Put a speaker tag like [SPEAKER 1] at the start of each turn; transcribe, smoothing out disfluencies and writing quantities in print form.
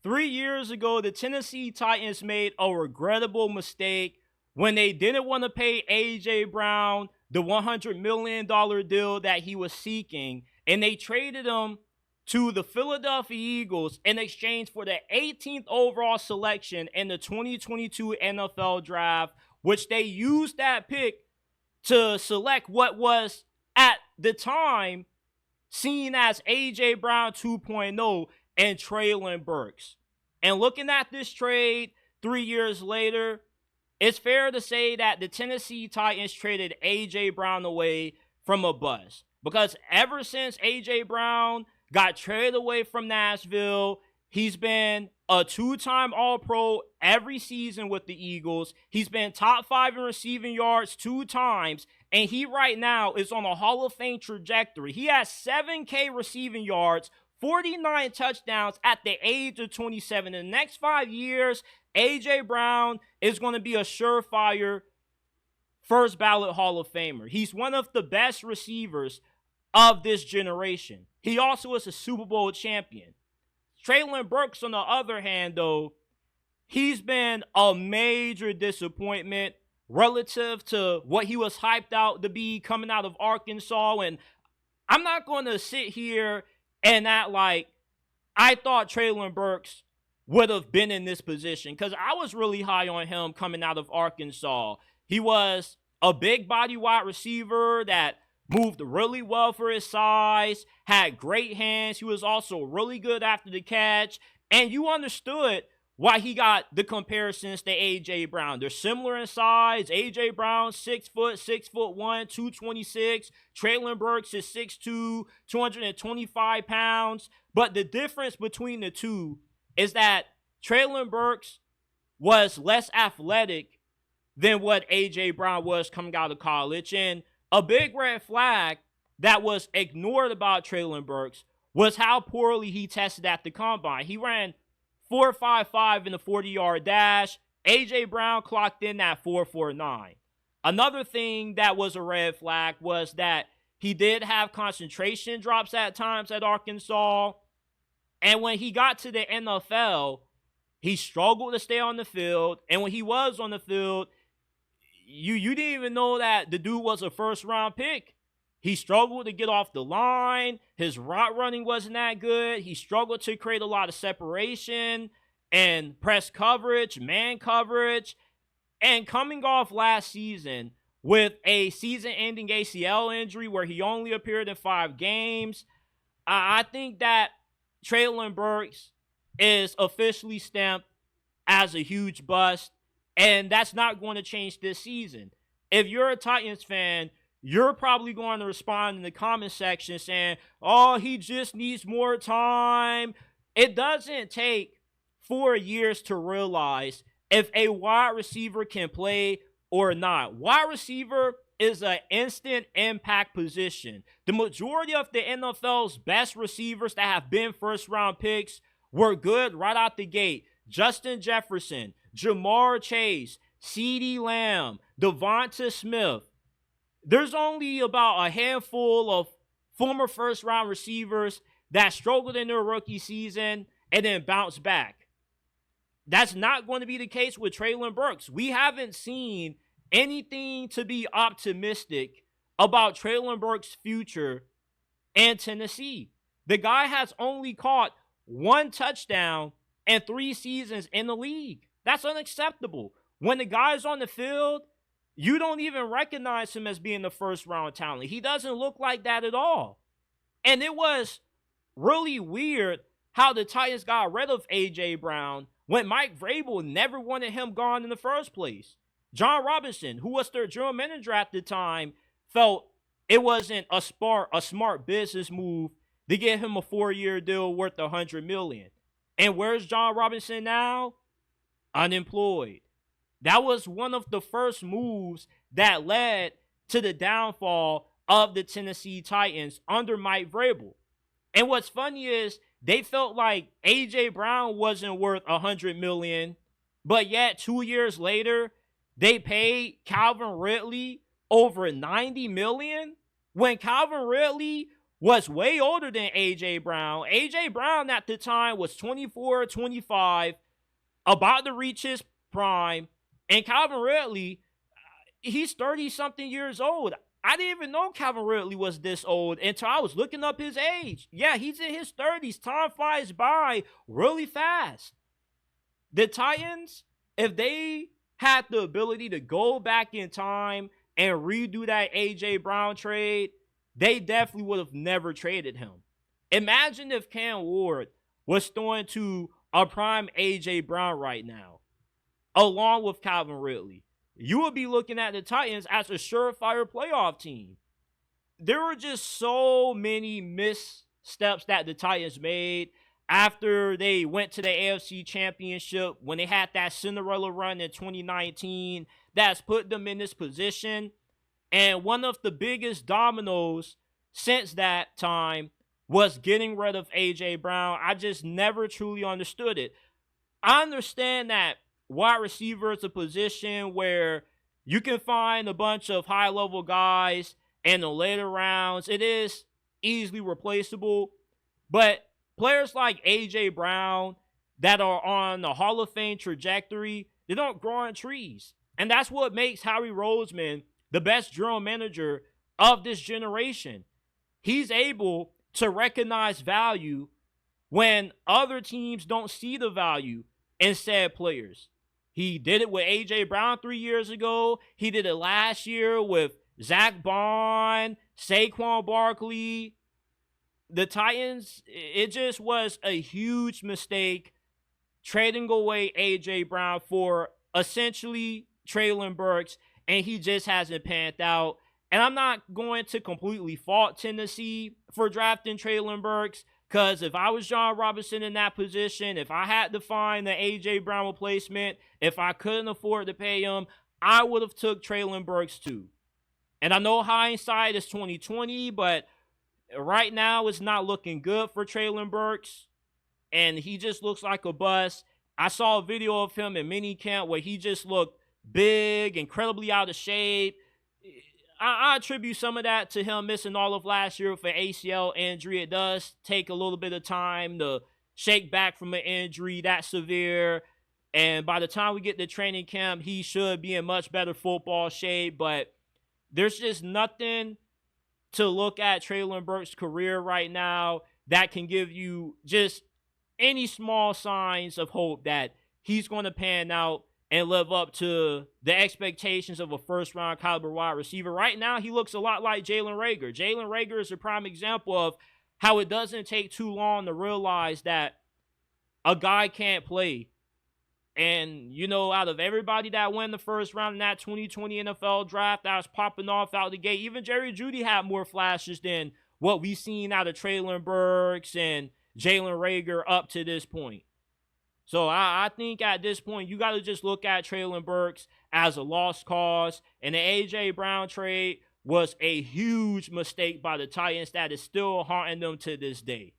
[SPEAKER 1] 3 years ago, the Tennessee Titans made a regrettable mistake when they didn't want to pay A.J. Brown the $100 million deal that he was seeking, and they traded him to the Philadelphia Eagles in exchange for the 18th overall selection in the 2022 NFL Draft, which they used that pick to select what was, at the time, seen as A.J. Brown 2.0 and Treylon Burks. And looking at this trade 3 years later, it's fair to say that the Tennessee Titans traded A.J. Brown away from a bust. Because ever since A.J. Brown got traded away from Nashville, he's been a two-time All-Pro every season with the Eagles. He's been top 5 in receiving yards 2 times. And he right now is on a Hall of Fame trajectory. He has 7K receiving yards, 49 touchdowns at the age of 27. In the next 5 years, A.J. Brown is going to be a surefire first ballot Hall of Famer. He's one of the best receivers of this generation. He also is a Super Bowl champion. Treylon Burks, on the other hand, though, he's been a major disappointment relative to what he was hyped out to be coming out of Arkansas. And I'm not going to sit here and act like I thought Treylon Burks would have been in this position, because I was really high on him coming out of Arkansas. He was a big body wide receiver that moved really well for his size, had great hands. He was also really good after the catch. And you understood why he got the comparisons to A.J. Brown. They're similar in size. A.J. Brown, 6 foot, 6'1", 226. Treylon Burks is 6'2", 225 pounds. But the difference between the two is that Treylon Burks was less athletic than what A.J. Brown was coming out of college. And a big red flag that was ignored about Treylon Burks was how poorly he tested at the combine. He ran 4.55 in the 40-yard dash. A.J. Brown clocked in at 4.49. Another thing that was a red flag was that he did have concentration drops at times at Arkansas. And when he got to the NFL, he struggled to stay on the field. And when he was on the field, you didn't even know that the dude was a first-round pick. He struggled to get off the line. His route running wasn't that good. He struggled to create a lot of separation and press coverage, man coverage. And coming off last season with a season-ending ACL injury where he only appeared in 5 games, I think that Treylon Burks is officially stamped as a huge bust, and that's not going to change this season. If you're a Titans fan, you're probably going to respond in the comment section saying, oh, he just needs more time. It doesn't take 4 years to realize if a wide receiver can play or not. Wide receiver is an instant impact position. The majority of the NFL's best receivers that have been first-round picks were good right out the gate. Justin Jefferson, Jamar Chase, CeeDee Lamb, Devonta Smith. There's only about a handful of former first-round receivers that struggled in their rookie season and then bounced back. That's not going to be the case with Treylon Burks. We haven't seen anything to be optimistic about Treylon Burks' future in Tennessee. The guy has only caught 1 touchdown in 3 seasons in the league. That's unacceptable. When the guy's on the field, you don't even recognize him as being the first-round talent. He doesn't look like that at all. And it was really weird how the Titans got rid of A.J. Brown when Mike Vrabel never wanted him gone in the first place. John Robinson, who was their general manager at the time, felt it wasn't a smart business move to get him a 4-year deal worth $100 million. And where's John Robinson now? Unemployed. That was one of the first moves that led to the downfall of the Tennessee Titans under Mike Vrabel. And what's funny is they felt like A.J. Brown wasn't worth $100 million, but yet 2 years later, they paid Calvin Ridley over $90 million when Calvin Ridley was way older than A.J. Brown. A.J. Brown at the time was 24, 25, about to reach his prime. And Calvin Ridley, he's 30-something years old. I didn't even know Calvin Ridley was this old until I was looking up his age. Yeah, he's in his 30s. Time flies by really fast. The Titans, if they had the ability to go back in time and redo that A.J. Brown trade, they definitely would have never traded him. Imagine if Cam Ward was throwing to a prime A.J. Brown right now, along with Calvin Ridley. You would be looking at the Titans as a surefire playoff team. There were just so many missteps that the Titans made after they went to the AFC Championship, when they had that Cinderella run in 2019 that's put them in this position. And one of the biggest dominoes since that time was getting rid of A.J. Brown. I just never truly understood it. I understand that wide receiver is a position where you can find a bunch of high-level guys in the later rounds. It is easily replaceable. But players like A.J. Brown that are on the Hall of Fame trajectory, they don't grow on trees. And that's what makes Howie Roseman the best general manager of this generation. He's able to recognize value when other teams don't see the value in said players. He did it with A.J. Brown 3 years ago. He did it last year with Zach Bond, Saquon Barkley. The Titans, it just was a huge mistake trading away A.J. Brown for essentially Treylon Burks, and he just hasn't panned out. And I'm not going to completely fault Tennessee for drafting Treylon Burks, because if I was John Robinson in that position, if I had to find the A.J. Brown replacement, if I couldn't afford to pay him, I would have took Treylon Burks too. And I know hindsight is 2020, but right now it's not looking good for Treylon Burks, and he just looks like a bust. I saw a video of him in minicamp where he just looked big, incredibly out of shape. I attribute some of that to him missing all of last year with an ACL injury. It does take a little bit of time to shake back from an injury that severe. And by the time we get to training camp, he should be in much better football shape. But there's just nothing to look at Treylon Burks' career right now that can give you just any small signs of hope that he's going to pan out and live up to the expectations of a first-round caliber wide receiver. Right now, he looks a lot like Jalen Reagor. Jalen Reagor is a prime example of how it doesn't take too long to realize that a guy can't play. And, you know, out of everybody that went the first round in that 2020 NFL draft that was popping off out the gate, even Jerry Jeudy had more flashes than what we've seen out of Treylon Burks and Jalen Reagor up to this point. So I think at this point, you got to just look at Treylon Burks as a lost cause. And the A.J. Brown trade was a huge mistake by the Titans that is still haunting them to this day.